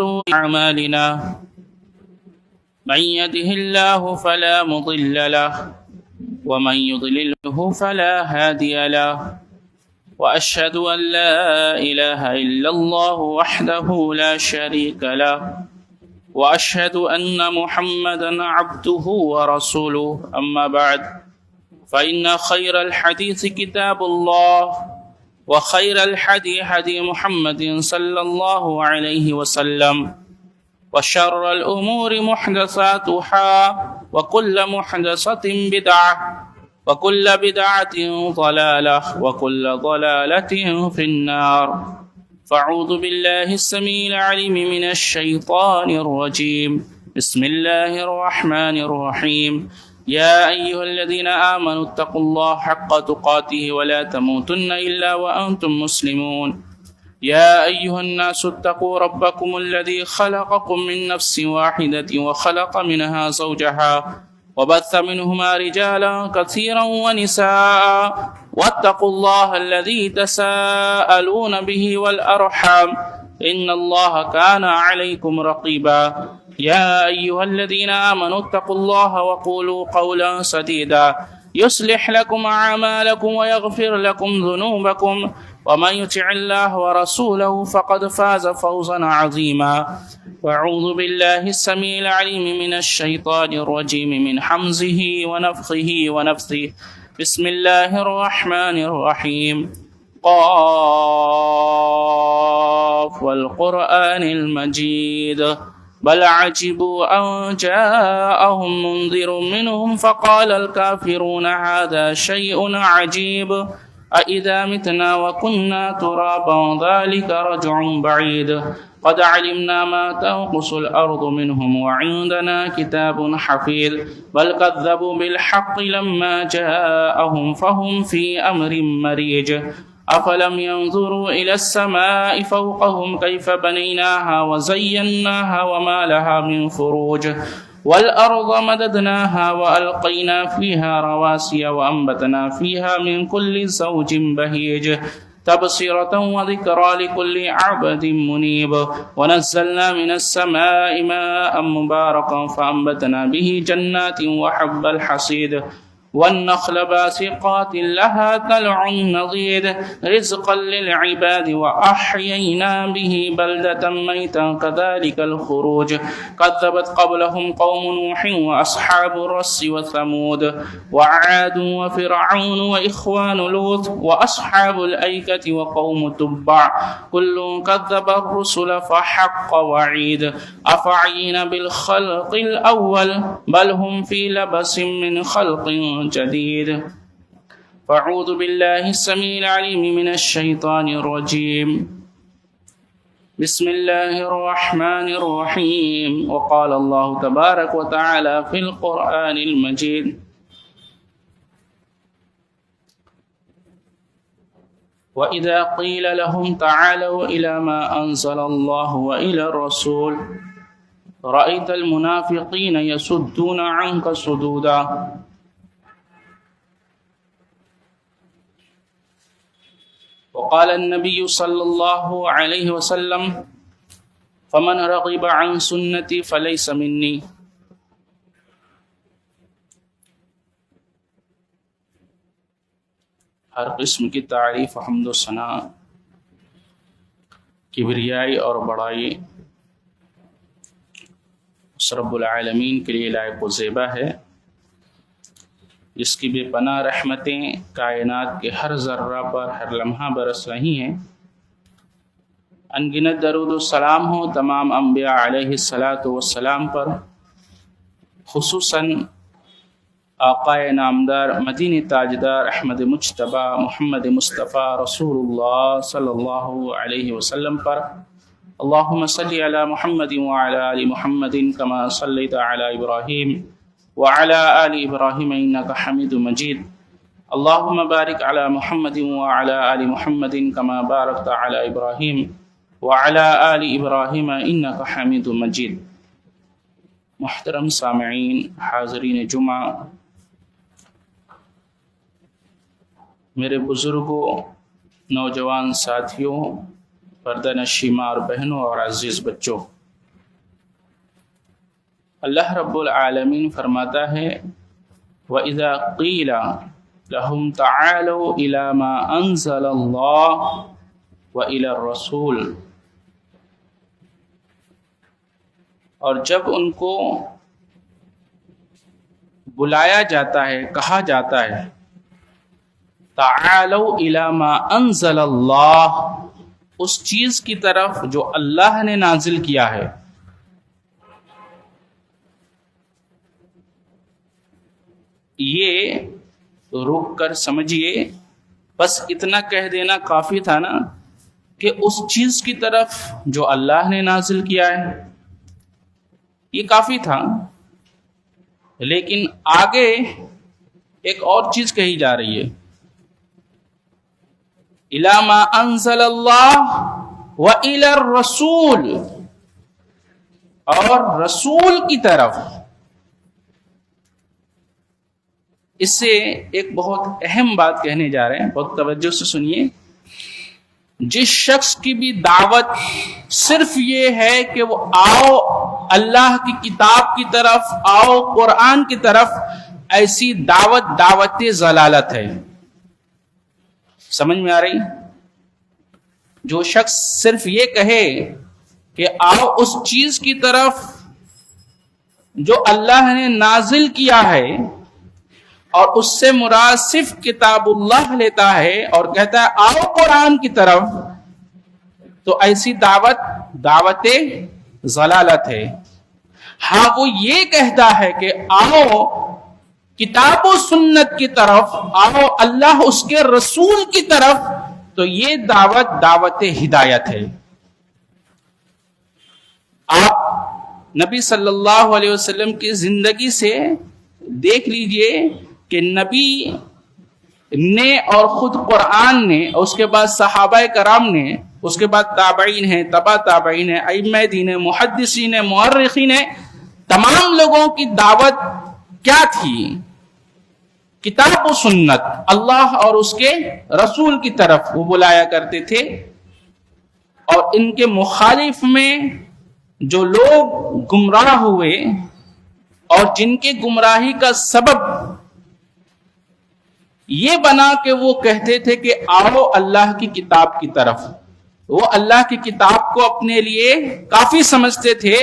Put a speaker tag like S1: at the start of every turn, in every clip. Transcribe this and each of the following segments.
S1: شرور أعمالنا من يهده الله فلا مضل له ومن يضلله فلا هادي له وأشهد أن لا إله إلا الله وحده لا شريك له وأشهد أن محمدا عبده ورسوله أما بعد فإن خير الحديث كتاب الله وخير الحدي هدي محمد صلى الله عليه وسلم وشر الأمور محدثاتها وكل محدثة بدعة وكل بدعة ضلالة وكل ضلالة في النار فأعوذ بالله السميع العليم من الشيطان الرجيم بسم الله الرحمن الرحيم يا أيها الذين آمنوا اتقوا الله حق تقاته ولا تموتن إلا وأنتم مسلمون يا أيها الناس اتقوا ربكم الذي خلقكم من نفس واحدة وخلق منها زوجها وبث منهما رجالا كثيرا ونساء واتقوا الله الذي تساءلون به والأرحام إن الله كان عليكم رقيبا يا أيها الذين آمنوا اتقوا الله وقولوا قولا سديدا يصلح لكم أعمالكم ويغفر لكم ذنوبكم ومن يطع الله ورسوله فقد فاز فوزا عظيما وأعوذ بالله السميع العليم من الشيطان الرجيم من حمزه ونفخه ونفثه بسم الله الرحمن الرحيم قاف والقرآن المجيد بل عجبوا أن جاءهم منذر منهم فقال الكافرون هذا شيء عجيب أإذا متنا وكنا ترابا ذلك رجع بعيد قد علمنا ما تنقص الأرض منهم وعندنا كتاب حفيظ بل كذبوا بالحق لما جاءهم فهم في أمر مريج أفلم ينظروا إلى السماء فوقهم كيف بنيناها وزيناها وما لها من فروج والأرض مددناها وألقينا فيها رواسي وأنبتنا فيها من كل زوج بهيج تبصرة وذكرى لكل عبد منيب ونزلنا من السماء ماء مباركا فأنبتنا به جنات وحب الحصيد والنخل باسقات لها طلع نضيد رزقا للعباد وأحيينا به بلدة ميتا كذلك الخروج كذبت قبلهم قوم نوح وأصحاب الرس وثمود وعاد وفرعون وإخوان لوط وأصحاب الأيكة وقوم تبع كل كذب الرسل فحق وعيد أفعينا بالخلق الأول بل هم في لبس من خلق جديد فأعوذ بالله السميع العليم من الشيطان الرجيم بسم الله الرحمن الرحيم وقال الله تبارك وتعالى في القرآن المجيد وإذا قيل لهم تعالوا إلى ما أنزل الله وإلى الرسول رأيت المنافقين يصدون عنك صدودا وقال النبي صلى الله عليه وسلم فمن رغب عن سنتي فليس مني ہر قسم کی تعریف حمد و ثنا کبریائی اور بڑائی اس رب العالمین کے لیے لائق و زیبا ہے جس کی بے پناہ رحمتیں کائنات کے ہر ذرہ پر ہر لمحہ برس رہی ہیں۔ انگنت درود و سلام ہو تمام انبیاء علیہ الصلاۃ والسلام پر، خصوصاً آقا نامدار مدینہ تاجدار احمد مجتبی محمد مصطفیٰ رسول اللہ صلی اللہ علیہ وسلم پر۔ اللہم صلی علی محمد وعلی آل محمد کما صلیت علی ابراہیم وعلی آل ابراہیم انک حمید مجید۔ اللہم بارک علی محمد وعلی آل محمد کما بارکت علی ابراہیم وعلی آل ابراہیم انک حمید مجید۔ محترم سامعین، حاضرین جمعہ، میرے بزرگوں، نوجوان ساتھیوں، پردہ نشین ماں اور بہنوں اور عزیز بچوں، اللہ رب العالمین فرماتا ہے وَإِذَا قِيلَ لَهُمْ تَعَالَوْا إِلَى مَا أَنزَلَ اللَّهُ وَإِلَى الرَّسُولِ، اور جب ان کو بلایا جاتا ہے، کہا جاتا ہے تعالوا الی ما انزل اللہ، اس چیز کی طرف جو اللہ نے نازل کیا ہے، یہ رک کر سمجھیے، بس اتنا کہہ دینا کافی تھا نا کہ اس چیز کی طرف جو اللہ نے نازل کیا ہے، یہ کافی تھا. لیکن آگے ایک اور چیز کہی جا رہی ہے، اِلَى مَا أَنزَلَ اللَّهُ وَإِلَى الرَّسُولِ، اور رسول کی طرف. اس سے ایک بہت اہم بات کہنے جا رہے ہیں، بہت توجہ سے سنیے. جس شخص کی بھی دعوت صرف یہ ہے کہ وہ آؤ اللہ کی کتاب کی طرف، آؤ قرآن کی طرف، ایسی دعوت ضلالت ہے. سمجھ میں آ رہی؟ جو شخص صرف یہ کہے کہ آؤ اس چیز کی طرف جو اللہ نے نازل کیا ہے، اور اس سے مراد صرف کتاب اللہ لیتا ہے اور کہتا ہے آؤ قرآن کی طرف، تو ایسی دعوت ضلالت ہے. ہاں وہ یہ کہتا ہے کہ آؤ کتاب و سنت کی طرف، آؤ اللہ اس کے رسول کی طرف، تو یہ دعوت ہدایت ہے. آپ نبی صلی اللہ علیہ وسلم کی زندگی سے دیکھ لیجئے کہ نبی نے اور خود قرآن نے، اس کے بعد صحابہ کرام نے، اس کے بعد تابعین ہیں، تبع تابعین ہیں، ائمہ دین ہیں، محدثین ہیں، مؤرخین ہیں، تمام لوگوں کی دعوت کیا تھی؟ کتاب و سنت، اللہ اور اس کے رسول کی طرف وہ بلایا کرتے تھے. اور ان کے مخالف میں جو لوگ گمراہ ہوئے اور جن کے گمراہی کا سبب یہ بنا کہ وہ کہتے تھے کہ آؤ اللہ کی کتاب کی طرف، وہ اللہ کی کتاب کو اپنے لیے کافی سمجھتے تھے،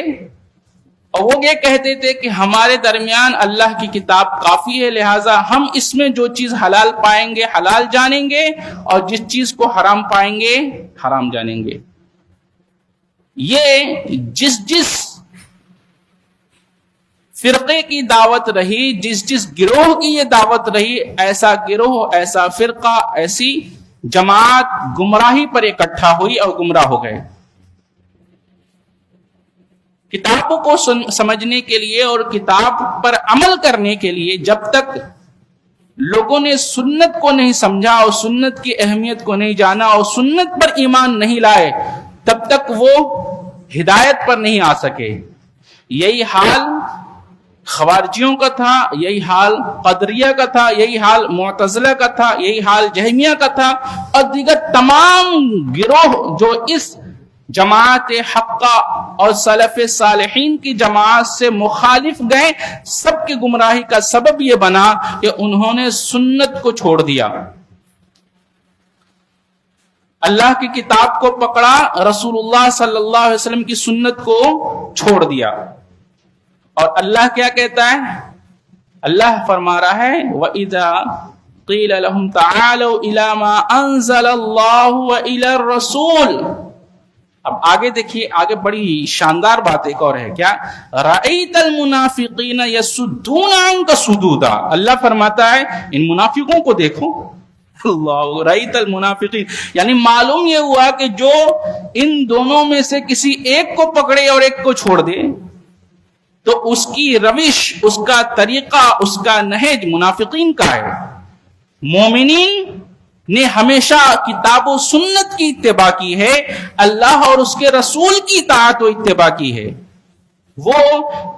S1: اور وہ یہ کہتے تھے کہ ہمارے درمیان اللہ کی کتاب کافی ہے، لہٰذا ہم اس میں جو چیز حلال پائیں گے حلال جانیں گے، اور جس چیز کو حرام پائیں گے حرام جانیں گے. یہ جس فرقے کی دعوت رہی، جس گروہ کی یہ دعوت رہی، ایسا گروہ، ایسا فرقہ، ایسی جماعت گمراہی پر اکٹھا ہوئی اور گمراہ ہو گئے. کتابوں کو سمجھنے کے لیے اور کتاب پر عمل کرنے کے لیے جب تک لوگوں نے سنت کو نہیں سمجھا اور سنت کی اہمیت کو نہیں جانا اور سنت پر ایمان نہیں لائے، تب تک وہ ہدایت پر نہیں آ سکے. یہی حال خوارجیوں کا تھا، یہی حال قدریہ کا تھا، یہی حال معتزلہ کا تھا، یہی حال جہمیہ کا تھا، اور دیگر تمام گروہ جو اس جماعت حقہ اور سلف صالحین کی جماعت سے مخالف گئے، سب کی گمراہی کا سبب یہ بنا کہ انہوں نے سنت کو چھوڑ دیا، اللہ کی کتاب کو پکڑا، رسول اللہ صلی اللہ علیہ وسلم کی سنت کو چھوڑ دیا. اور اللہ کیا کہتا ہے؟ اللہ فرما رہا ہے وَإِذَا قِيلَ لَهُمْ تَعَالَوْا إِلَى مَا أَنزَلَ اللَّهُ وَإِلَى الرَّسُولِ. اب آگے دیکھیے، آگے بڑی شاندار بات ایک اور ہے. کیا؟ رَأَيْتَ الْمُنَافِقِينَ يَسُدُّونَ عَنْكَ سُدُودًا. اللہ فرماتا ہے ان منافقوں کو دیکھو. اللہ رأیت المنافقین، یعنی معلوم یہ ہوا کہ جو ان دونوں میں سے کسی ایک کو پکڑے اور ایک کو چھوڑ دے تو اس کی روش، اس کا طریقہ، اس کا نہج منافقین کا ہے. مومنین نے ہمیشہ کتاب و سنت کی اتباع کی ہے، اللہ اور اس کے رسول کی اطاعت و اتباع کی ہے. وہ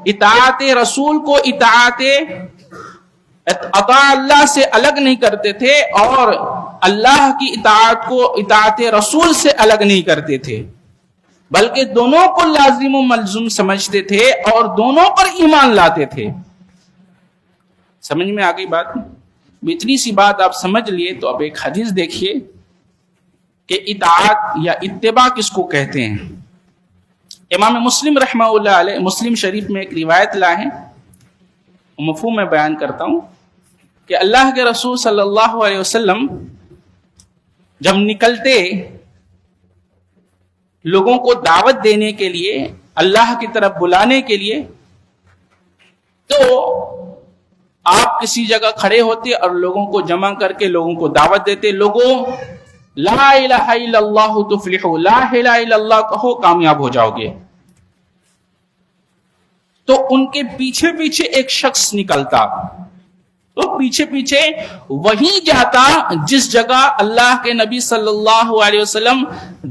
S1: اطاعت رسول کو اطاعت اللہ سے الگ نہیں کرتے تھے اور اللہ کی اطاعت کو اطاعت رسول سے الگ نہیں کرتے تھے. بلکہ دونوں کو لازم و ملزوم سمجھتے تھے اور دونوں پر ایمان لاتے تھے۔ سمجھ میں آ گئی بات؟ اتنی سی بات آپ سمجھ لیے تو اب ایک حدیث دیکھیے کہ اطاعت یا اتباع کس کو کہتے ہیں۔ امام مسلم رحمہ اللہ علیہ مسلم شریف میں ایک روایت لائے ہیں، مفہوم میں بیان کرتا ہوں کہ اللہ کے رسول صلی اللہ علیہ وسلم جب نکلتے لوگوں کو دعوت دینے کے لیے، اللہ کی طرف بلانے کے لیے، تو آپ کسی جگہ کھڑے ہوتے اور لوگوں کو جمع کر کے لوگوں کو دعوت دیتے، لوگوں لا الہ الا اللہ تفلحوا، لا الہ الا اللہ کہو کامیاب ہو جاؤ گے۔ تو ان کے پیچھے پیچھے ایک شخص نکلتا، تو پیچھے پیچھے وہی جاتا جس جگہ اللہ کے نبی صلی اللہ علیہ وسلم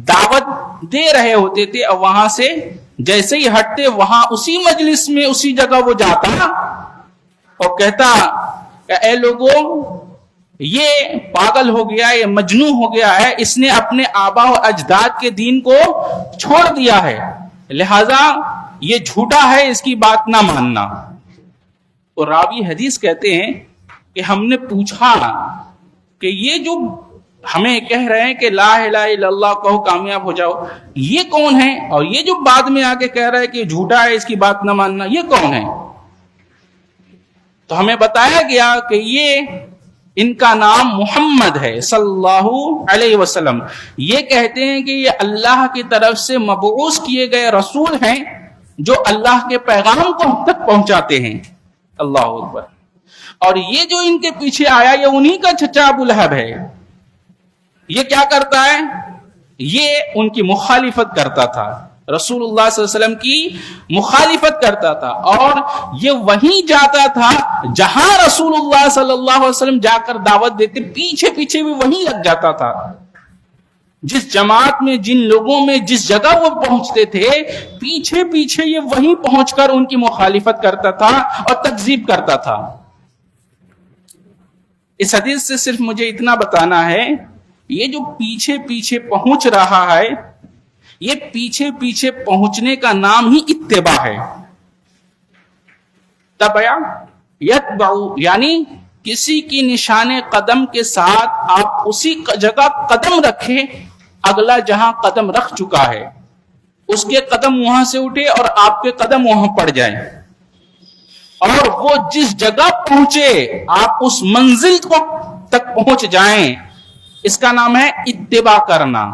S1: دعوت دے رہے ہوتے تھے، اور وہاں سے جیسے ہی ہٹتے وہاں اسی مجلس میں اسی جگہ وہ جاتا اور کہتا کہ اے لوگوں، یہ پاگل ہو گیا، یہ مجنون ہو گیا ہے، اس نے اپنے آبا و اجداد کے دین کو چھوڑ دیا ہے، لہذا یہ جھوٹا ہے، اس کی بات نہ ماننا۔ اور راوی حدیث کہتے ہیں کہ ہم نے پوچھا کہ یہ جو ہمیں کہہ رہے ہیں کہ لا الہ الا اللہ کہو کامیاب ہو جاؤ، یہ کون ہے؟ اور یہ جو بعد میں آ کے کہہ رہا ہے کہ جھوٹا ہے، اس کی بات نہ ماننا، یہ کون ہے؟ تو ہمیں بتایا گیا کہ یہ ان کا نام محمد ہے صلی اللہ علیہ وسلم۔ یہ کہتے ہیں کہ یہ اللہ کی طرف سے مبعوث کیے گئے رسول ہیں جو اللہ کے پیغام کو ہم تک پہنچاتے ہیں۔ اللہ اکبر۔ اور یہ جو ان کے پیچھے آیا، یہ انہی کا چچا ابو لہب ہے۔ یہ کیا کرتا ہے؟ یہ ان کی مخالفت کرتا تھا، رسول اللہ صلی اللہ علیہ وسلم کی مخالفت کرتا تھا، اور یہ وہیں جاتا تھا جہاں رسول اللہ صلی اللہ علیہ وسلم جا کر دعوت دیتے، پیچھے پیچھے بھی وہیں لگ جاتا تھا۔ جس جماعت میں، جن لوگوں میں، جس جگہ وہ پہنچتے تھے، پیچھے پیچھے یہ وہیں پہنچ کر ان کی مخالفت کرتا تھا اور تکذیب کرتا تھا۔ اس حدیث سے صرف مجھے اتنا بتانا ہے، یہ جو پیچھے پیچھے پہنچ رہا ہے، یہ پیچھے پیچھے پہنچنے کا نام ہی اتباع ہے۔ تبع یتبع، یعنی کسی کی نشان قدم کے ساتھ آپ اسی جگہ قدم رکھیں، اگلا جہاں قدم رکھ چکا ہے اس کے قدم وہاں سے اٹھے اور آپ کے قدم وہاں پڑ جائیں، اور وہ جس جگہ پہنچے آپ اس منزل کو تک پہنچ جائیں، اس کا نام ہے اتباع کرنا۔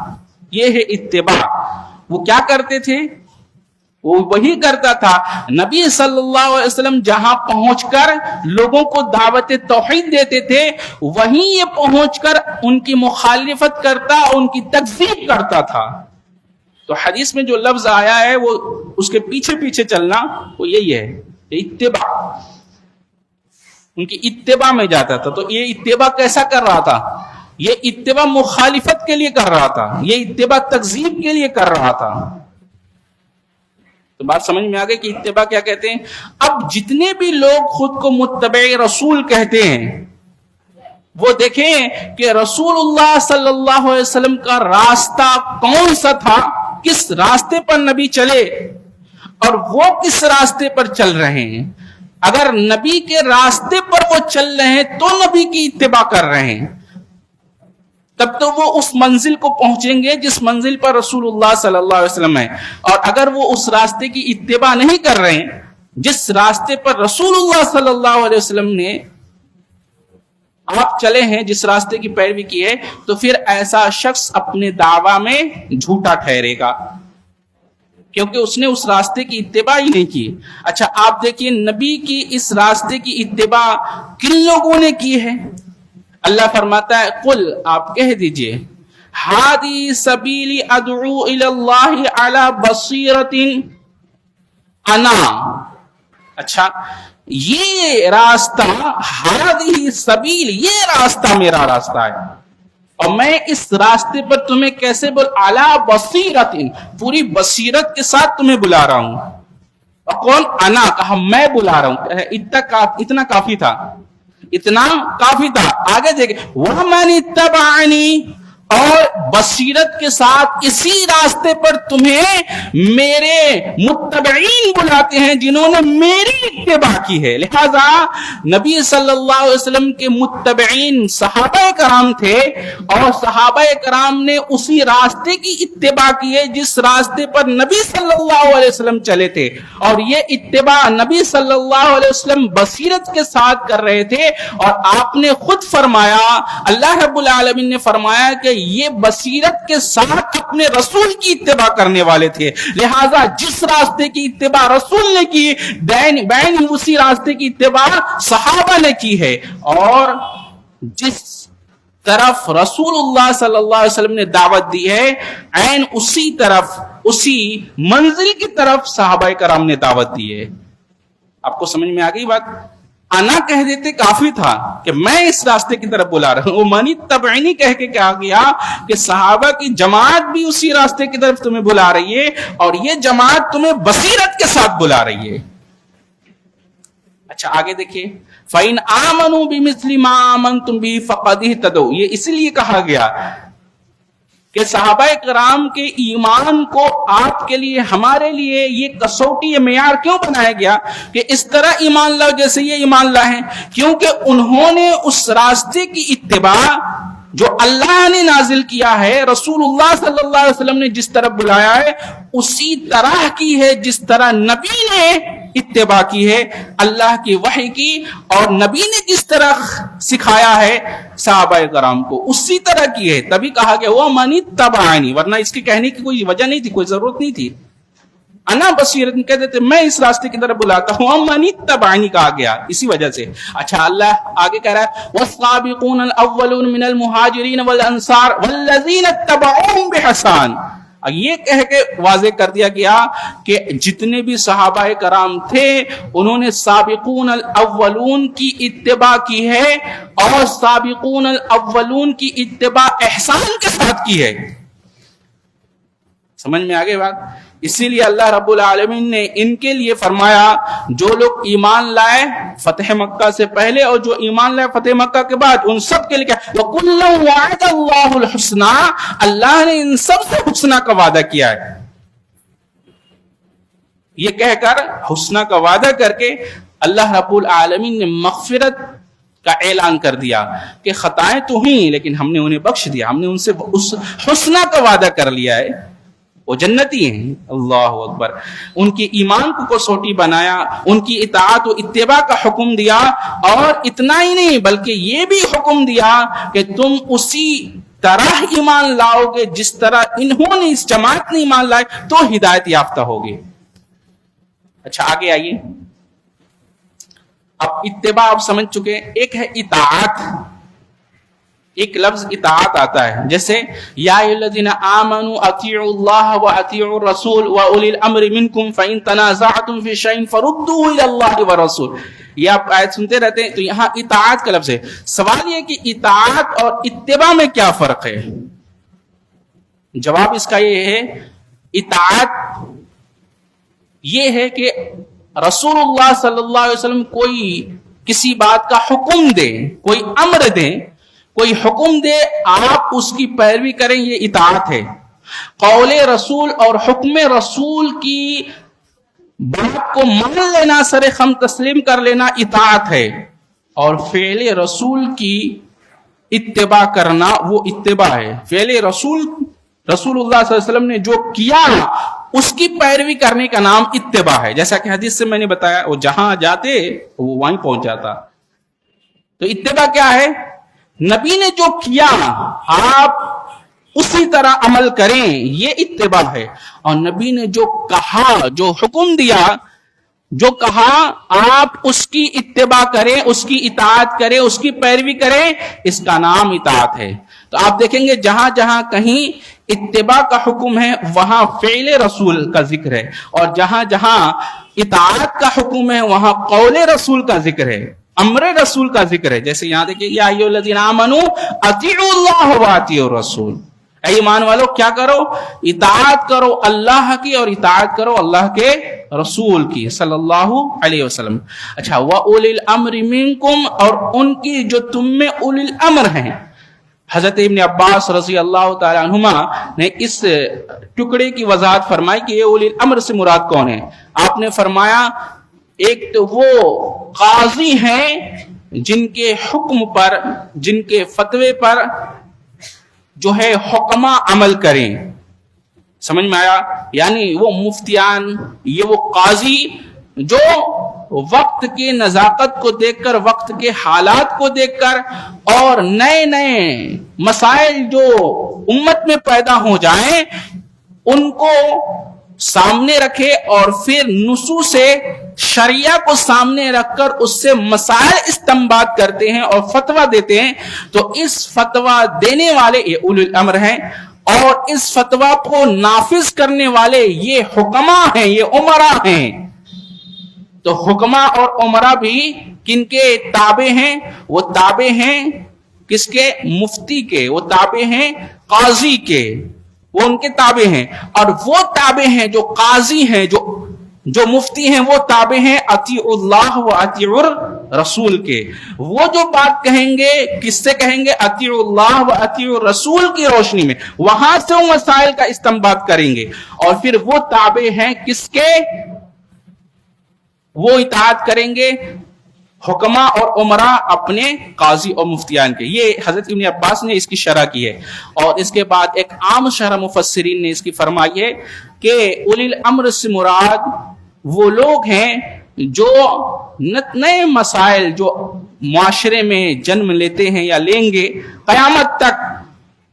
S1: یہ ہے اتباع۔ وہ کیا کرتے تھے؟ وہ وہی کرتا تھا، نبی صلی اللہ علیہ وسلم جہاں پہنچ کر لوگوں کو دعوت توحید دیتے تھے، وہیں یہ پہنچ کر ان کی مخالفت کرتا، ان کی تکذیب کرتا تھا۔ تو حدیث میں جو لفظ آیا ہے وہ اس کے پیچھے پیچھے چلنا، وہ یہی ہے، اتباع۔ ان کی اتباع میں جاتا تھا۔ تو یہ اتباع کیسا کر رہا تھا؟ یہ اتباع مخالفت کے لیے کر رہا تھا، یہ اتباع تکذیب کے لیے کر رہا تھا۔ تو بات سمجھ میں آ گئی کہ اتباع کیا کہتے ہیں؟ اب جتنے بھی لوگ خود کو متبع رسول کہتے ہیں، وہ دیکھیں کہ رسول اللہ صلی اللہ علیہ وسلم کا راستہ کون سا تھا، کس راستے پر نبی چلے، اور وہ کس راستے پر چل رہے ہیں۔ اگر نبی کے راستے پر وہ چل رہے ہیں تو نبی کی اتباع کر رہے ہیں، تب تو وہ اس منزل کو پہنچیں گے جس منزل پر رسول اللہ صلی اللہ علیہ وسلم ہے۔ اور اگر وہ اس راستے کی اتباع نہیں کر رہے ہیں جس راستے پر رسول اللہ صلی اللہ علیہ وسلم نے آپ چلے ہیں، جس راستے کی پیروی کی ہے، تو پھر ایسا شخص اپنے دعویٰ میں جھوٹا ٹھہرے گا، کیونکہ اس نے اس راستے کی اتباع ہی نہیں کی۔ اچھا آپ دیکھیے، نبی کی اس راستے کی اتباع کن لوگوں نے کی ہے؟ اللہ فرماتا ہے، قل، آپ کہہ دیجئے، ہادی سبیلی ادعو الی اللہ علی بصیرۃ انا۔ اچھا، یہ راستہ، ہادی سبیل، یہ راستہ میرا راستہ ہے، اور میں اس راستے پر تمہیں کیسے علی بصیرۃ، پوری بصیرت کے ساتھ تمہیں بلا رہا ہوں۔ اور کون؟ انا، کہا میں بلا رہا ہوں۔ اتنا کافی تھا، اتنا کافی تھا۔ آگے دیکھیں، وَمَنِ اتَّبَعَنِي، اور بصیرت کے ساتھ اسی راستے پر تمہیں میرے متبعین بلاتے ہیں جنہوں نے میری اتباع کی ہے. لہذا نبی صلی اللہ علیہ وسلم کے متبعین صحابہ کرام تھے اور صحابہ کرام نے اسی راستے کی اتباع کی ہے جس راستے پر نبی صلی اللہ علیہ وسلم چلے تھے. اور یہ اتباع نبی صلی اللہ علیہ وسلم بصیرت کے ساتھ کر رہے تھے. اور آپ نے خود فرمایا, اللہ رب العالمین نے فرمایا کہ یہ بصیرت کے ساتھ اپنے رسول کی اتباع کرنے والے تھے. لہذا جس راستے کی اتباع رسول نے کی بین اسی راستے کی اتباع صحابہ نے کی ہے. اور جس طرف رسول اللہ صلی اللہ علیہ وسلم نے دعوت دی ہے عین اسی طرف اسی منزل کی طرف صحابہ کرام نے دعوت دی ہے. آپ کو سمجھ میں آ گئی بات؟ انا کہہ دیتے کافی تھا کہ میں اس راستے کی طرف بلا رہا ہوں. وہ منی تبعینی کہہ کے کہا گیا کہ صحابہ کی جماعت بھی اسی راستے کی طرف تمہیں بلا رہی ہے اور یہ جماعت تمہیں بصیرت کے ساتھ بلا رہی ہے. اچھا آگے دیکھیے, فَإِنْ آمَنُوا بِمِثْلِ مَا آمَنْتُمْ بِهِ فَقَدْ اهْتَدَوْا. یہ اس لیے کہا گیا کہ صحابہ کرام کے ایمان کو آپ کے لیے ہمارے لیے یہ کسوٹی یہ معیار کیوں بنایا گیا کہ اس طرح ایمان لاؤ جیسے یہ ایمان لائے, کیونکہ انہوں نے اس راستے کی اتباع جو اللہ نے نازل کیا ہے, رسول اللہ صلی اللہ علیہ وسلم نے جس طرح بلایا ہے اسی طرح کی ہے جس طرح نبی نے اتباع کی ہے اللہ کی وحی کی, اور نبی نے جس طرح سکھایا ہے صحابہ کرام کو اسی طرح کی ہے. تبھی کہا گیا وہ من اتبعنی, ورنہ اس کے کہنے کی کوئی وجہ نہیں تھی, کوئی ضرورت نہیں تھی. انا بصیرت کہہ دیتے میں اس راستے کی طرف بلاتا ہوں, من اتبعنی کہا گیا اسی وجہ سے. اچھا اللہ آگے کہہ رہا ہے والسابقون الاولون من المہاجرین والانصار والذین اتبعوهم بإحسان. یہ کہہ کے واضح کر دیا گیا کہ جتنے بھی صحابہ کرام تھے انہوں نے سابقون الاولون کی اتباع کی ہے اور سابقون الاولون کی اتباع احسان کے ساتھ کی ہے. سمجھ میں آگے بات؟ اسی لیے اللہ رب العالمین نے ان کے لیے فرمایا جو لوگ ایمان لائے فتح مکہ سے پہلے اور جو ایمان لائے فتح مکہ کے بعد ان سب کے لیے کیا وَكُلًّا وَعَدَ اللَّهُ الْحُسْنَى, اللہ نے ان سب سے حسنہ کا وعدہ کیا ہے. یہ کہہ کر حسنہ کا وعدہ کر کے اللہ رب العالمین نے مغفرت کا اعلان کر دیا کہ خطائیں تو ہیں لیکن ہم نے انہیں بخش دیا, ہم نے ان سے اس حسنہ کا وعدہ کر لیا ہے, وہ جنتی ہیں. اللہ اکبر. ان کی ایمان کو کسوٹی بنایا, ان کی اطاعت و اتباع کا حکم دیا, اور اتنا ہی نہیں بلکہ یہ بھی حکم دیا کہ تم اسی طرح ایمان لاؤ گے جس طرح انہوں نے اس جماعت نے ایمان لائے تو ہدایت یافتہ ہوگے. اچھا آگے آئیے, اب اتباع آپ سمجھ چکے. ایک ہے اطاعت, ایک لفظ اطاعت آتا ہے جیسے یا الذین آمنوا اطیعوا اللہ واطیعوا الرسول واولی الامر منکم فان تنازعتم فی شیء فردوه الی اللہ والرسول. یہ آپ آیت سنتے رہتے ہیں تو یہاں اطاعت کا لفظ ہے. سوال یہ کہ اطاعت اور اتباع میں کیا فرق ہے؟ جواب اس کا یہ ہے اطاعت یہ ہے کہ رسول اللہ صلی اللہ علیہ وسلم کوئی کسی بات کا حکم دے, کوئی امر دے, کوئی حکم دے, آپ اس کی پیروی کریں, یہ اطاعت ہے. قول رسول اور حکم رسول کی بات کو مان لینا, سر خم تسلیم کر لینا اطاعت ہے, اور فعل رسول کی اتباع کرنا وہ اتباع ہے. فعل رسول اللہ صلی اللہ علیہ وسلم نے جو کیا اس کی پیروی کرنے کا نام اتباع ہے. جیسا کہ حدیث سے میں نے بتایا وہ جہاں جاتے وہ وہیں پہنچ جاتا. تو اتباع کیا ہے؟ نبی نے جو کیا آپ اسی طرح عمل کریں, یہ اتباع ہے. اور نبی نے جو کہا, جو حکم دیا, جو کہا آپ اس کی اتباع کریں, اس کی اطاعت کریں, اس کی پیروی کریں, اس کا نام اطاعت ہے. تو آپ دیکھیں گے جہاں جہاں کہیں اتباع کا حکم ہے وہاں فعل رسول کا ذکر ہے, اور جہاں جہاں اطاعت کا حکم ہے وہاں قول رسول کا ذکر ہے, امر رسول کا ذکر ہے. جیسے یہاں دیکھیں یا ایھا الذین آمنوا اطیعوا اللہ واطیعوا الرسول, اے ایمان والو کیا کرو؟ اطاعت کرو اللہ کی اور اطاعت کرو اللہ کے رسول کی صلی اللہ علیہ وسلم. اچھا وَأُولِي الْأَمْرِ مِنْكُمْ, اور ان کی جو تم میں اولی الامر ہیں, حضرت ابن عباس رضی اللہ تعالیٰ عنہما نے اس ٹکڑے کی وضاحت فرمائی کہ یہ اولی الامر سے مراد کون ہے. آپ نے فرمایا ایک تو وہ قاضی ہیں جن کے حکم پر، جن کے فتوے پر جو ہے حکما عمل کریں. سمجھ میں آیا؟ یعنی وہ مفتیان، یہ وہ قاضی جو وقت کی نزاکت کو دیکھ کر، وقت کے حالات کو دیکھ کر اور نئے نئے مسائل جو امت میں پیدا ہو جائیں ان کو سامنے رکھے اور پھر نصوص شریعہ کو سامنے رکھ کر اس سے مسائل استنباط کرتے ہیں اور فتویٰ دیتے ہیں. تو اس فتویٰ دینے والے یہ اولی الامر ہیں، اور اس فتویٰ کو نافذ کرنے والے یہ حکما ہیں، یہ امرا ہیں. تو حکما اور عمرہ بھی کن کے تابع ہیں؟ وہ تابع ہیں کس کے؟ مفتی کے. وہ تابع ہیں قاضی کے، وہ ان کے تابع ہیں. اور وہ تابع ہیں جو قاضی ہیں، جو مفتی ہیں، وہ تابع ہیں اطیع اللہ و اطیع الرسول کے. وہ جو بات کہیں گے کس سے کہیں گے؟ اطیع اللہ و اطیع الرسول کی روشنی میں، وہاں سے وہ مسائل کا استنباط کریں گے. اور پھر وہ تابع ہیں کس کے؟ وہ اطاعت کریں گے حکما اور عمرا اپنے قاضی اور مفتیان کے. یہ حضرت ابن عباس نے اس کی شرح کی ہے. اور اس کے بعد ایک عام شرح مفسرین نے اس کی فرمائی ہے کہ اولی الامر سے مراد وہ لوگ ہیں جو نئے مسائل جو معاشرے میں جنم لیتے ہیں یا لیں گے قیامت تک،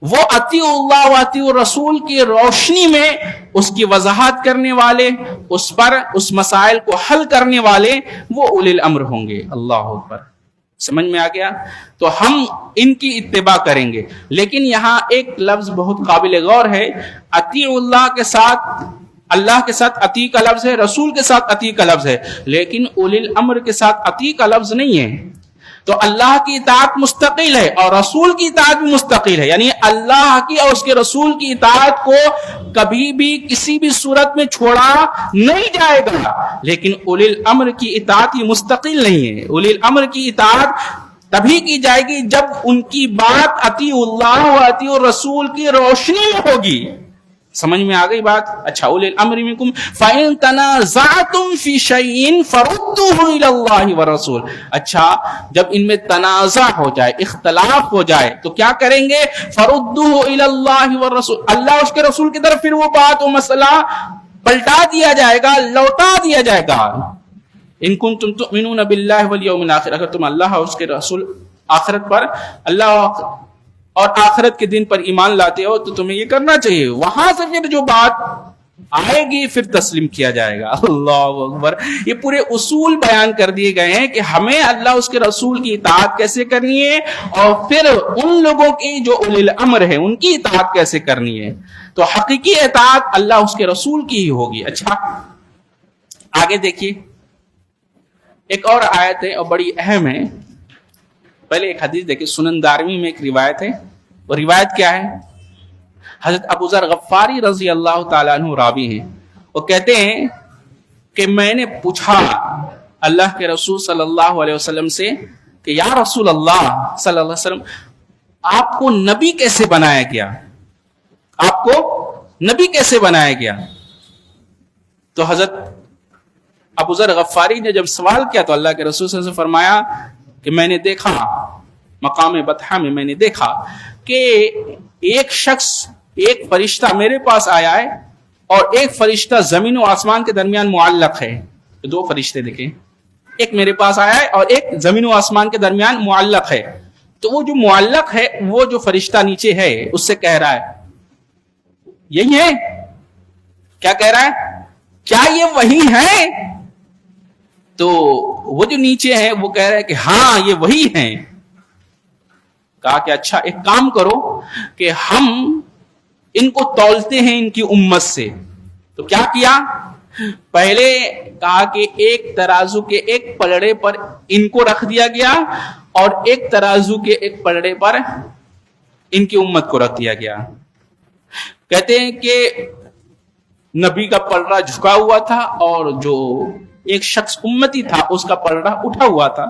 S1: وہ اطیع اللہ و اطیع الرسول کی روشنی میں اس کی وضاحت کرنے والے، اس پر اس مسائل کو حل کرنے والے وہ اولی الامر ہوں گے. اللہ اکبر. سمجھ میں آ گیا؟ تو ہم ان کی اتباع کریں گے. لیکن یہاں ایک لفظ بہت قابل غور ہے. اطیع اللہ کے ساتھ، اللہ کے ساتھ اطیع کا لفظ ہے، رسول کے ساتھ اطیع کا لفظ ہے، لیکن اولی الامر کے ساتھ اطیع کا لفظ نہیں ہے. تو اللہ کی اطاعت مستقل ہے اور رسول کی اطاعت بھی مستقل ہے. یعنی اللہ کی اور اس کے رسول کی اطاعت کو کبھی بھی کسی بھی صورت میں چھوڑا نہیں جائے گا. لیکن اولی الامر کی اطاعت یہ مستقل نہیں ہے. اولی الامر کی اطاعت تبھی کی جائے گی جب ان کی بات اطیع اللہ و اطیع الرسول کی روشنی میں ہوگی. سمجھ میں آ گئی بات؟ اچھا، اولی الامر منکم فَإِن تَنَازَعْتُمْ فِي شَيْءٍ فَرُدُّوهُ إِلَى اللَّهِ وَالرَّسُولِ. اچھا، جب ان میں تنازع ہو جائے، اختلاف ہو جائے تو کیا کریں گے؟ فَرُدُّوهُ إِلَى اللَّهِ وَالرَّسُولِ. اللہ اس کے رسول کی طرف پھر وہ بات و مسئلہ پلٹا دیا جائے گا، لوٹا دیا جائے گا. ان کنتم تؤمنون باللہ والیوم الآخر. اگر تم اللہ اور اس کے رسول آخرت پر، اللہ اور آخرت کے دن پر ایمان لاتے ہو تو تمہیں یہ کرنا چاہیے. وہاں سے پھر جو بات آئے گی پھر تسلیم کیا جائے گا. اللہ اکبر. یہ پورے اصول بیان کر دیے گئے ہیں کہ ہمیں اللہ اس کے رسول کی اطاعت کیسے کرنی ہے اور پھر ان لوگوں کی جو اولی الامر ہے ان کی اطاعت کیسے کرنی ہے. تو حقیقی اطاعت اللہ اس کے رسول کی ہی ہوگی. اچھا، آگے دیکھیے ایک اور آیت ہے اور بڑی اہم ہے. پہلے ایک حدیث دیکھیں. سنن دارمی میں ایک روایت ہے. وہ روایت کیا ہے؟ حضرت ابو ذر غفاری رضی اللہ تعالیٰ عنہ راوی ہیں. وہ کہتے ہیں کہ میں نے پوچھا اللہ کے رسول صلی اللہ علیہ وسلم سے کہ یا رسول اللہ صلی اللہ علیہ وسلم، آپ کو نبی کیسے بنایا گیا؟ آپ کو نبی کیسے بنایا گیا؟ تو حضرت ابو ذر غفاری نے جب سوال کیا تو اللہ کے رسول صلی اللہ علیہ وسلم نے فرمایا کہ میں نے دیکھا مقام بطحہ میں، میں نے دیکھا کہ ایک شخص، ایک فرشتہ میرے پاس آیا ہے اور ایک فرشتہ زمین و آسمان کے درمیان معلق ہے. دو فرشتے دیکھیں، ایک میرے پاس آیا ہے اور ایک زمین و آسمان کے درمیان معلق ہے. تو وہ جو معلق ہے، وہ جو فرشتہ نیچے ہے اس سے کہہ رہا ہے یہی ہے. کیا کہہ رہا ہے؟ کیا یہ وہی ہے؟ تو وہ جو نیچے ہے وہ کہہ رہا ہے کہ ہاں یہ وہی ہیں. کہا کہ اچھا ایک کام کرو کہ ہم ان کو تولتے ہیں ان کی امت سے. تو کیا کیا؟ پہلے کہا کہ ایک ترازو کے ایک پلڑے پر ان کو رکھ دیا گیا اور ایک ترازو کے ایک پلڑے پر ان کی امت کو رکھ دیا گیا. کہتے ہیں کہ نبی کا پلڑا جھکا ہوا تھا اور جو ایک شخص امتی تھا اس کا پلڑا اٹھا ہوا تھا،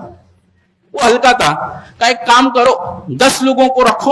S1: وہ ہلکا تھا. کہا ایک کام کرو 10 لوگوں کو رکھو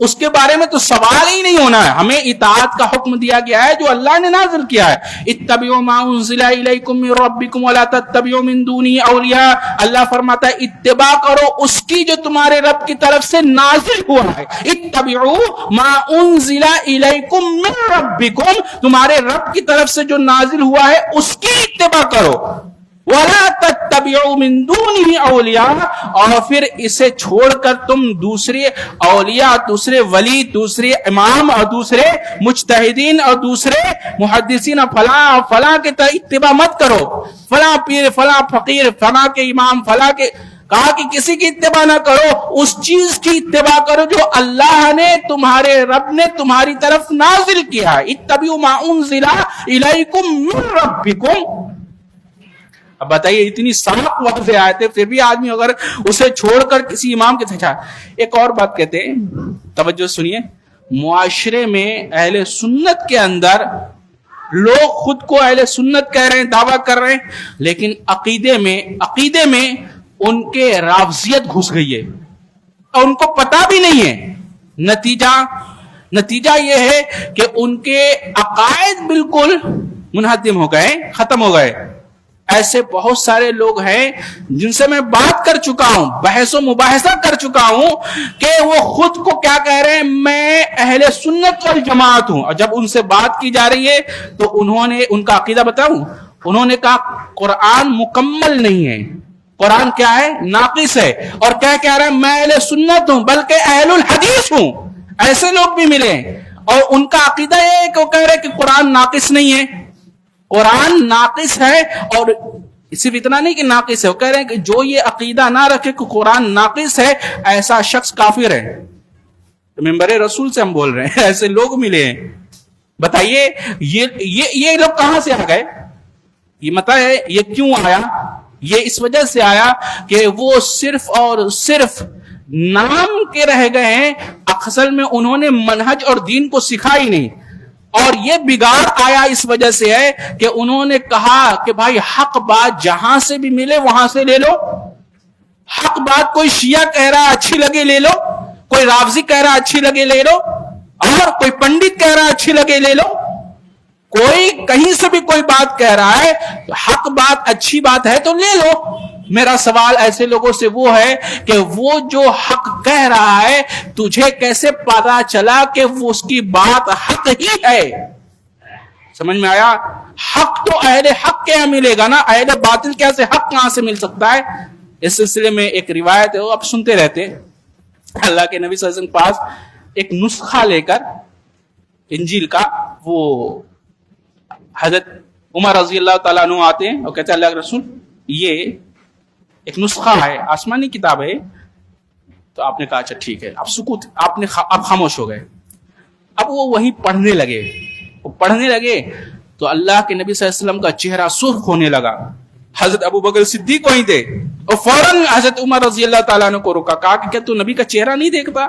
S1: اس کے بارے میں تو سوال ہی نہیں ہونا ہے. ہمیں اطاعت کا حکم دیا گیا ہے جو اللہ نے نازل کیا ہے. اتبعوا ما انزل الیکم من ربکم ولا تتبعوا من دونہ اولیاء. اللہ فرماتا ہے اتباع کرو اس کی جو تمہارے رب کی طرف سے نازل ہوا ہے. اتبعوا ما انزل الیکم من ربکم, تمہارے رب کی طرف سے جو نازل ہوا ہے اس کی اتباع کرو. وَلَا تَتَّبِعُوا مِن دُونِهِ أَوْلِيَاءَ, اور پھر اسے چھوڑ کر تم دوسرے اولیاء, دوسرے ولی, دوسرے امام اور دوسرے مجتہدین اور دوسرے محدثین فلاں کے اتباع مت کرو. فلاں پیر, فلاں فقیر, فلاں کے امام, فلاں کے, کہا کہ کسی کی اتباع نہ کرو, اس چیز کی اتباع کرو جو اللہ نے, تمہارے رب نے تمہاری طرف نازل کیا ہے. اتبعوا ما انزل الیکم من ربکم. اب بتائیے اتنی صاف واضح آیت ہے, پھر بھی آدمی اگر اسے چھوڑ کر کسی امام کے ساتھ. ایک اور بات کہتے ہیں, توجہ سنیے, معاشرے میں اہل سنت کے اندر لوگ خود کو اہل سنت کہہ رہے ہیں, دعویٰ کر رہے ہیں, لیکن عقیدے میں ان کے رافضیت گھس گئی ہے اور ان کو پتہ بھی نہیں ہے. نتیجہ یہ ہے کہ ان کے عقائد بالکل منہدم ہو گئے, ختم ہو گئے. ایسے بہت سارے لوگ ہیں جن سے میں بات کر چکا ہوں, بحث و مباحثہ کر چکا ہوں کہ وہ خود کو کیا کہہ رہے ہیں, میں اہل سنت والجماعت ہوں. اور جب ان سے بات کی جا رہی ہے تو انہوں نے, ان کا عقیدہ بتاؤں, انہوں نے کہا قرآن مکمل نہیں ہے, قرآن کیا ہے, ناقص ہے. اور کیا کہہ رہے ہیں, میں اہل سنت ہوں بلکہ اہل الحدیث ہوں. ایسے لوگ بھی ملے اور ان کا عقیدہ یہ ہے کہ وہ کہہ رہے ہیں کہ قرآن ناقص نہیں ہے, قرآن ناقص ہے. اور صرف اتنا نہیں کہ ناقص ہے, وہ کہہ رہے ہیں کہ جو یہ عقیدہ نہ رکھے کہ قرآن ناقص ہے ایسا شخص کافر ہے. ممبر رسول سے ہم بول رہے ہیں, ایسے لوگ ملے ہیں. بتائیے یہ لوگ کہاں سے آ گئے؟ یہ مطلب ہے یہ کیوں آیا؟ یہ اس وجہ سے آیا کہ وہ صرف اور صرف نام کے رہ گئے ہیں, اصل میں انہوں نے منہج اور دین کو سکھا ہی نہیں. اور یہ بگاڑ آیا اس وجہ سے ہے کہ انہوں نے کہا کہ بھائی حق بات جہاں سے بھی ملے وہاں سے لے لو. حق بات کوئی شیعہ کہہ رہا اچھی لگے لے لو, کوئی رافضی کہہ رہا اچھی لگے لے لو, اور کوئی پنڈت کہہ رہا اچھی لگے لے لو. کوئی کہیں سے بھی کوئی بات کہہ رہا ہے, حق بات اچھی بات ہے تو لے لو. میرا سوال ایسے لوگوں سے وہ ہے کہ وہ جو حق کہہ رہا ہے تجھے کیسے پتا چلا کہ وہ اس کی بات حق ہی ہے؟ سمجھ میں آیا؟ حق تو اہل حق کے یہاں ملے گا نا, اہل باطل کیا سے حق کہاں سے مل سکتا ہے؟ اس سلسلے میں ایک روایت ہے, وہ آپ سنتے رہتے. اللہ کے نبی صلی اللہ علیہ وسلم پاس ایک نسخہ لے کر انجیل کا, وہ حضرت عمر رضی اللہ تعالیٰ عنہ آتے ہیں اور کہتے ہیں اللہ کے رسول یہ ایک نسخہ ہے, آسمانی کتاب ہے. تو آپ نے کہا اچھا ٹھیک ہے, آپ خاموش ہو گئے. اب وہ وہیں پڑھنے لگے تو اللہ کے نبی صلی اللہ علیہ وسلم کا چہرہ سرخ ہونے لگا. حضرت ابو بکر صدیق وہیں تھے اور فوراً حضرت عمر رضی اللہ تعالیٰ عنہ کو روکا, کہا کہ کیا تو نبی کا چہرہ نہیں دیکھتا؟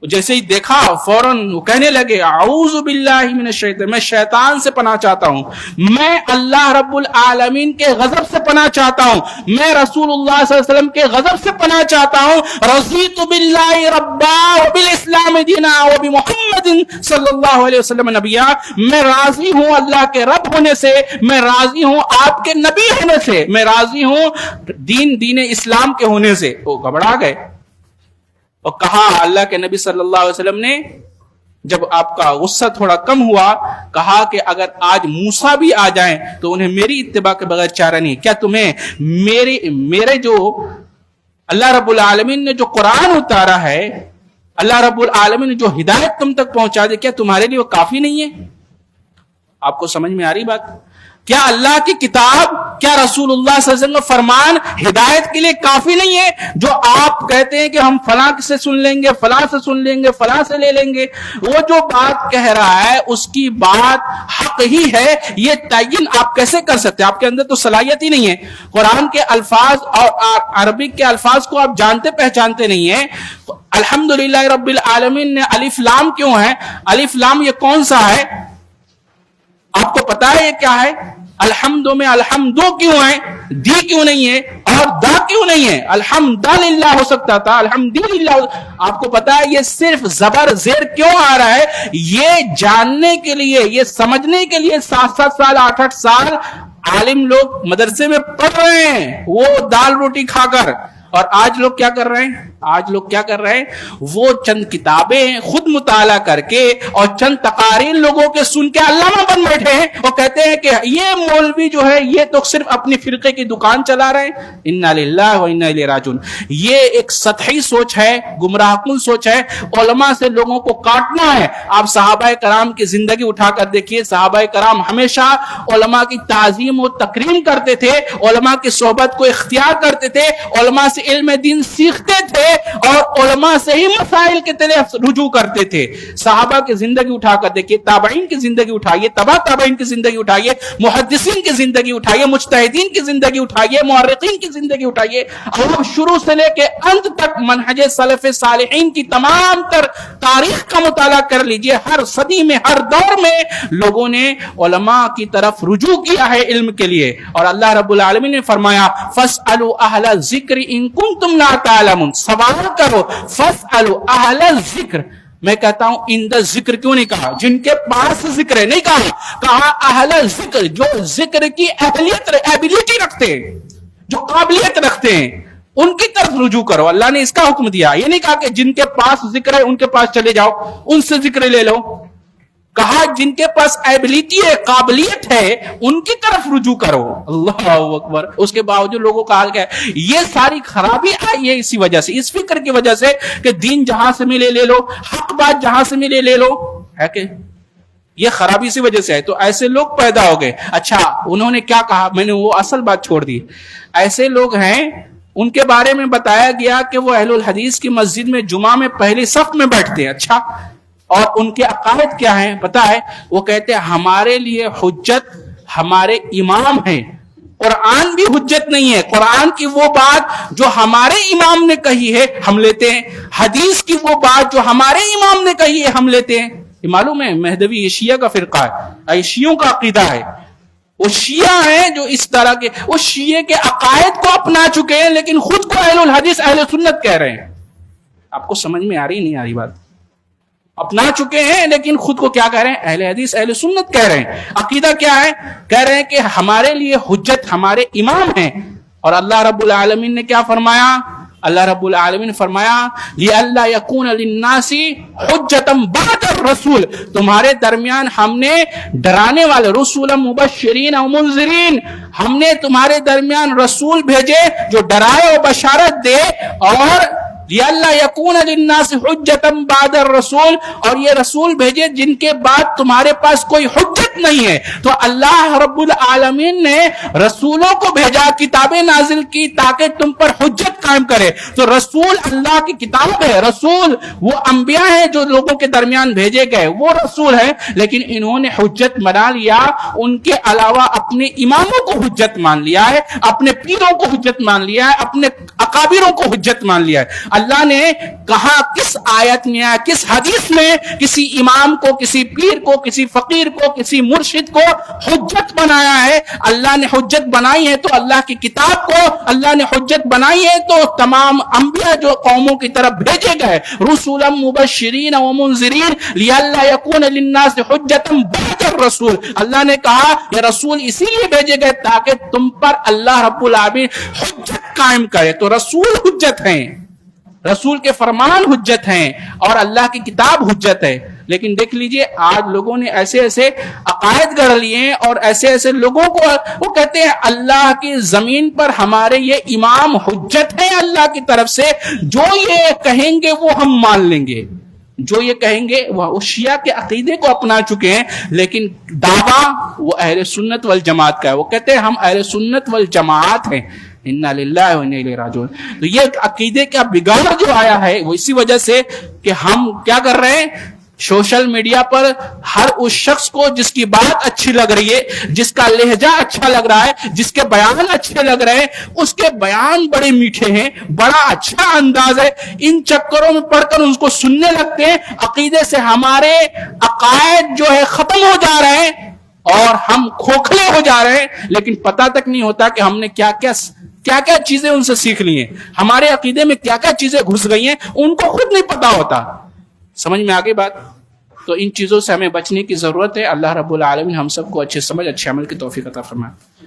S1: جیسے ہی دیکھا فوراً وہ کہنے لگے اعوذ باللہ من الشیطان, میں شیطان سے پناہ چاہتا ہوں, میں اللہ رب العالمین کے غضب سے پناہ چاہتا ہوں, میں رسول اللہ صلی اللہ علیہ وسلم کے غضب سے پناہ چاہتا ہوں. رضیت باللہ ربا وبالاسلام دینا وبمحمد صلی اللہ علیہ وسلم نبیا, میں راضی ہوں اللہ کے رب ہونے سے, میں راضی ہوں آپ کے نبی ہونے سے, میں راضی ہوں دین اسلام کے ہونے سے. وہ گھبرا گئے اور کہا, اللہ کے نبی صلی اللہ علیہ وسلم نے جب آپ کا غصہ تھوڑا کم ہوا کہا کہ اگر آج موسیٰ بھی آ جائیں تو انہیں میری اتباع کے بغیر چارہ نہیں. کیا تمہیں میرے جو اللہ رب العالمین نے جو قرآن اتارا ہے, اللہ رب العالمین نے جو ہدایت تم تک پہنچا دے, کیا تمہارے لیے وہ کافی نہیں ہے؟ آپ کو سمجھ میں آ رہی بات؟ کیا اللہ کی کتاب, کیا رسول اللہ صلی اللہ علیہ وسلم کا فرمان ہدایت کے لیے کافی نہیں ہے؟ جو آپ کہتے ہیں کہ ہم فلاں سے سن لیں گے, فلاں سے سن لیں گے, فلاں سے لے لیں گے, وہ جو بات کہہ رہا ہے اس کی بات حق ہی ہے, یہ تعین آپ کیسے کر سکتے ہیں؟ آپ کے اندر تو صلاحیت ہی نہیں ہے. قرآن کے الفاظ اور عربک کے الفاظ کو آپ جانتے پہچانتے نہیں ہیں. الحمدللہ رب العالمین نے الف لام کیوں ہے؟ الف لام یہ کون سا ہے؟ آپ کو پتا ہے یہ کیا ہے؟ الحمد میں الحمدو کیوں ہے, دی کیوں نہیں ہے؟ اور دا کیوں نہیں ہے؟ الحمدللہ ہو سکتا تھا، الحمدللہ. آپ کو پتا ہے یہ صرف زبر زیر کیوں آ رہا ہے؟ یہ جاننے کے لیے، یہ سمجھنے کے لیے 7 سال 8 سال عالم لوگ مدرسے میں پڑھ رہے ہیں، وہ دال روٹی کھا کر. اور آج لوگ کیا کر رہے ہیں؟ آج لوگ کیا کر رہے ہیں؟ وہ چند کتابیں خود مطالعہ کر کے اور چند تقاریر لوگوں کے سن کے علامہ بن بیٹھے ہیں اور کہتے ہیں کہ یہ مولوی جو ہے یہ تو صرف اپنی فرقے کی دکان چلا رہے ہیں. انا للہ و انا الیہ راجعون. یہ ایک سطحی سوچ ہے، گمراہ کن سوچ ہے. علماء سے لوگوں کو کاٹنا ہے. آپ صحابہ کرام کی زندگی اٹھا کر دیکھیے، صحابہ کرام ہمیشہ علماء کی تعظیم و تکریم کرتے تھے، علماء کی صحبت کو اختیار کرتے تھے، علماء سے علم دین سیکھتے تھے اور علماء سے ہی مسائل کے طرف رجوع کرتے تھے. صحابہ کی زندگی اٹھا کر دیکھیے، تابعین کی زندگی اٹھائیے، تبع تابعین کی زندگی اٹھائیے، محدثین کی زندگی اٹھائیے، مجتہدین کی زندگی اٹھائیے، مورخین کی زندگی اٹھائیے. اور شروع سے لے کے انت تک منہج سلف صالحین کی تمام تر تاریخ کا مطالعہ کر لیجئے. ہر صدی میں، ہر دور میں لوگوں نے علماء کی طرف رجوع کیا ہے علم کے لیے. اور اللہ رب العالمین نے فرمایا فَاسْأَلُوا أَهْلَ الذِّكْرِ إِن كُنتُمْ لَا تَعْلَمُونَ. سوال کرو. فَاسْأَلُوا أَهْلَ الذِّكْرِ. میں کہتا ہوں ان دا ذکر کیوں نہیں کہا؟ جن کے پاس ذکر ہے نہیں کہا اہل ذکر، جو ذکر کی ایبیلٹی رکھتے ہیں، جو قابلیت رکھتے ہیں، ان کی طرف رجوع کرو. اللہ نے اس کا حکم دیا. یہ نہیں کہا کہ جن کے پاس ذکر ہے ان کے پاس چلے جاؤ، ان سے ذکر لے لو. کہا جن کے پاس ایبیلٹی ہے، قابلیت ہے، ان کی طرف رجوع کرو. اللہ اکبر. اس کے باوجود لوگوں کا حال کیا ہے؟ یہ ساری خرابی آئی ہے اسی وجہ سے، اس فکر کی وجہ سے کہ دین جہاں سے ملے لے لو، حق بات جہاں سے ملے لے لو. ہے کہ یہ خرابی اسی وجہ سے ہے. تو ایسے لوگ پیدا ہو گئے. اچھا انہوں نے کیا کہا؟ میں نے وہ اصل بات چھوڑ دی. ایسے لوگ ہیں ان کے بارے میں بتایا گیا کہ وہ اہل الحدیث کی مسجد میں جمعہ میں پہلی صف میں بیٹھتے ہیں. اچھا، اور ان کے عقائد کیا ہیں پتا ہے؟ وہ کہتے ہیں ہمارے لیے حجت ہمارے امام ہیں. قرآن بھی حجت نہیں ہے. قرآن کی وہ بات جو ہمارے امام نے کہی ہے ہم لیتے ہیں، حدیث کی وہ بات جو ہمارے امام نے کہی ہے ہم لیتے ہیں. یہ معلوم ہے مہدوی یہ شیعہ کا فرقہ ہے، یہ شیعوں کا عقیدہ ہے. وہ شیعہ ہیں جو اس طرح کے، وہ شیعہ کے عقائد کو اپنا چکے ہیں لیکن خود کو اہل الحدیث اہل سنت کہہ رہے ہیں. آپ کو سمجھ میں آ رہی نہیں آ رہی بات؟ اپنا چکے ہیں لیکن خود کو کیا کہہ رہے ہیں؟ اہل حدیث اہل سنت کہہ رہے ہیں. عقیدہ کیا ہے؟ کہہ رہے ہیں کہ ہمارے لیے حجت ہمارے امام ہیں. اور اللہ رب العالمین نے کیا فرمایا؟ اللہ رب العالمین نے فرمایا لِأَلَّا يَكُونَ لِلنَّاسِ حُجَّةً بَعْدَ الرَّسُولِ. تمہارے درمیان ہم نے ڈرانے والے رسولا مبشرین و منذرین، ہم نے تمہارے درمیان رسول بھیجے جو ڈرائے و بشارت دے. اور لِأَلَّا يَكُونَ لِلنَّاسِ حُجَّةً بَعْدَ الرَّسُولِ، اور یہ رسول بھیجے جن کے بعد تمہارے پاس کوئی حجت نہیں ہے. تو اللہ رب العالمین نے رسولوں کو بھیجا، کتابیں نازل کی تاکہ تم پر حجت قائم کرے. تو رسول اللہ کی کتاب ہے، رسول وہ انبیاء ہیں جو لوگوں کے درمیان بھیجے گئے، وہ رسول ہیں. لیکن انہوں نے حجت بنا لیا، ان کے علاوہ اپنے اماموں کو حجت مان لیا ہے، اپنے پیروں کو حجت مان لیا ہے، اپنے اکابروں کو حجت مان لیا ہے. اللہ نے کہا کس آیت میں، کس حدیث میں کسی امام کو، کسی پیر کو، کسی فقیر کو، کسی مرشد کو حجت بنایا ہے؟ اللہ نے حجت بنائی ہے تو اللہ کی کتاب کو، اللہ نے حجت بنائی ہے تو تمام انبیاء جو قوموں کی طرف بھیجے گئے، رسولا مبشرین و منذرین لئلا یکون للناس حجت بعد الرسول. اللہ نے کہا یہ رسول اسی لیے بھیجے گئے تاکہ تم پر اللہ رب العالمین حجت قائم کرے. تو رسول حجت ہیں، رسول کے فرمان حجت ہیں اور اللہ کی کتاب حجت ہے. لیکن دیکھ لیجئے آج لوگوں نے ایسے ایسے عقائد گڑھ لیے ہیں اور ایسے ایسے لوگوں کو وہ کہتے ہیں اللہ کی زمین پر ہمارے یہ امام حجت ہیں اللہ کی طرف سے، جو یہ کہیں گے وہ ہم مان لیں گے، جو یہ کہیں گے. وہ شیعہ کے عقیدے کو اپنا چکے ہیں لیکن دعویٰ وہ اہل سنت والجماعت کا ہے. وہ کہتے ہیں ہم اہل سنت والجماعت ہیں. انا للہ و انا الیہ راجعون. تو یہ عقیدے کا بگاڑ جو آیا ہے وہ اسی وجہ سے کہ ہم کیا کر رہے ہیں، سوشل میڈیا پر ہر اس شخص کو جس کی بات اچھی لگ رہی ہے، جس کا لہجہ اچھا لگ رہا ہے، جس کے بیان اچھے لگ رہے ہیں، اس کے بیان بڑے میٹھے ہیں، بڑا اچھا انداز ہے، ان چکروں میں پڑھ کر اس کو سننے لگتے ہیں. عقیدے سے ہمارے عقائد جو ہے ختم ہو جا رہے ہیں اور ہم کھوکھلے ہو جا رہے ہیں، لیکن پتہ تک نہیں ہوتا کہ ہم نے کیا کیا کیا چیزیں ان سے سیکھ لی ہیں, ہمارے عقیدے میں کیا کیا چیزیں گھس گئی ہیں ان کو خود نہیں پتا ہوتا. سمجھ میں آگئی بات؟ تو ان چیزوں سے ہمیں بچنے کی ضرورت ہے. اللہ رب العالمین ہم سب کو اچھے سمجھ اچھے عمل کی توفیق عطا فرمائے.